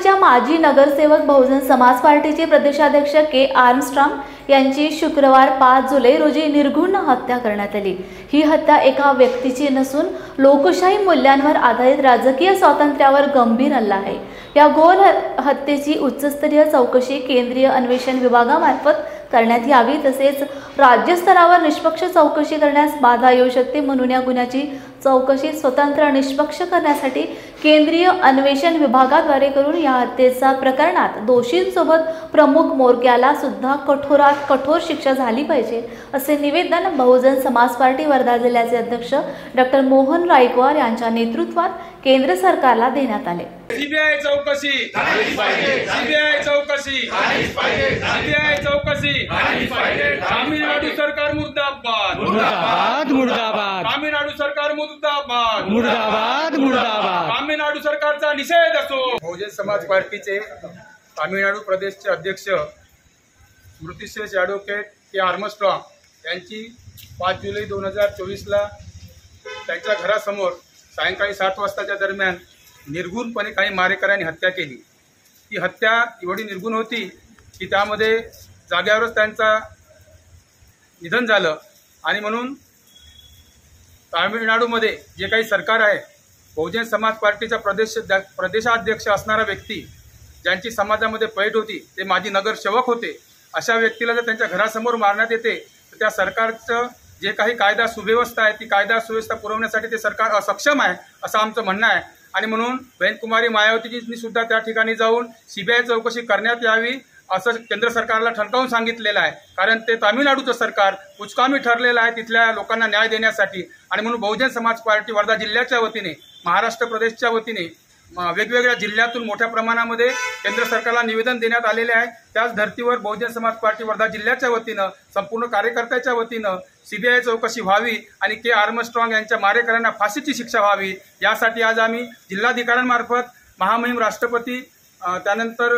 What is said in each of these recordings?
पार्टीच्या माजी नगरसेवक बहुजन समाज पार्टीचे प्रदेशाध्यक्ष के आर्मस्ट्रॉंग यांची शुक्रवार 5 जुलै रोजी निर्घृण हत्या करण्यात आली। ही हत्या एका व्यक्तीची नसून लोकशाही मूल्यांवर आधारित राजकीय स्वातंत्र्यावर गंभीर हल्ला आहे। या घोर हत्येची उच्चस्तरीय चौकशी केंद्रीय अन्वेषण विभागामार्फत करण्यात यावी, तसेच राज्यस्तरावर निष्पक्ष चौकशी करण्यास बाधा येऊ शकते म्हणून या गुन्ह्याची चौकशी स्वतंत्र निष्पक्ष करण्यासाठी केंद्रीय अन्वेषण विभागाद्वारे करून या हत्येच्या प्रकरणात दोषींसोबत प्रमुख मोर्ग्याला सुद्धा कठोरात कठोर शिक्षा झाली पाहिजे, असे निवेदन बहुजन समाज पार्टी वर्धा जिल्ह्याचे अध्यक्ष डॉ. मोहन रायकवार यांच्या नेतृत्वात केंद्र सरकारला देण्यात आले। सीबीआय चौकशी सीबीआय चौकशी सीबीआय चौकशी तामिळनाडू सरकार मुर्दाबाद मुर्दाबाद मुर्दाबाद तामिळनाडू सरकार मुर्दाबाद मुर्दाबाद मुर्दाबाद तामिळनाडू सरकारचा निषेध असो। बहुजन समाज पार्टीचे तामिळनाडू प्रदेशचे अध्यक्ष स्मृतिशेष ॲडव्होकेट के आर्मस्ट्रॉंग यांची 5 जुलै 2024 ला त्यांच्या घरासमोर सायंकाळी 7 वाजताच्या दरम्यान निर्घृणपणे काही मारेकऱ्यांनी हत्या केली। ती हत्या एवढी निर्घृण होती की त्यामध्ये जाग्यावरच त्यांचा निधन झालं आणि म्हणून तामिळनाडूमध्ये जे काही सरकार आहे, बहुजन समाज पार्टीचा प्रदेशाध्यक्ष असणारा व्यक्ती ज्यांची समाजामध्ये पैठ होती, ते माजी नगरसेवक होते, अशा व्यक्तीला जर त्यांच्या घरासमोर मारण्यात येते तर त्या सरकारचं जे काही कायदा सुव्यवस्था आहे ती कायदा सुव्यवस्था पुरवण्यासाठी ते सरकार अक्षम आहे असं आमचं म्हणणं आहे। आणि म्हणून बहनकुमारी मायावतीजींनी सुद्धा त्या ठिकाणी जाऊन सीबीआय चौकशी करण्यात यावी असं केंद्र सरकारला ठणकावून सांगितलेलं आहे, कारण ते तामिळनाडूचं सरकार कुचकामी ठरलेलं आहे तिथल्या लोकांना न्याय देण्यासाठी। आणि म्हणून बहुजन समाज पार्टी वर्धा जिल्ह्याच्या वतीने, महाराष्ट्र प्रदेशच्या वतीने वेगवेगळ्या जिल्ह्यातून मोठ्या प्रमाणामध्ये केंद्र सरकारला निवेदन देण्यात आलेले आहे। त्याच धर्तीवर बहुजन समाज पार्टी वर्धा जिल्ह्याच्या वतीनं, संपूर्ण कार्यकर्त्याच्या वतीनं सीबीआय चौकशी व्हावी आणि के आर्मस्ट्रॉंग यांच्या मारेकऱ्यांना फाशीची शिक्षा व्हावी यासाठी आज आम्ही जिल्हाधिकाऱ्यांमार्फत महामहिम राष्ट्रपती, त्यानंतर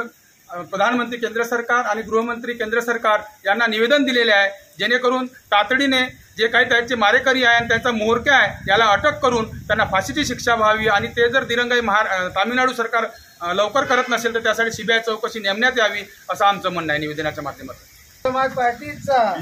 प्रधानमंत्री केंद्र सरकार आणि गृहमंत्री केंद्र सरकार यांना निवेदन दिलेले आहे, जेणेकरून तातडीने जे काही त्यांचे मारेकरी आहे आणि त्यांचा म्होरक्या आहे याला अटक करून त्यांना फाशीची शिक्षा व्हावी आणि ते जर दिरंगाई तामिळनाडू सरकार लवकर करत नसेल तर त्यासाठी सीबीआय चौकशी नेमण्यात यावी असं आमचं म्हणणं आहे निवेदनाच्या माध्यमातून। समाज पार्टीचा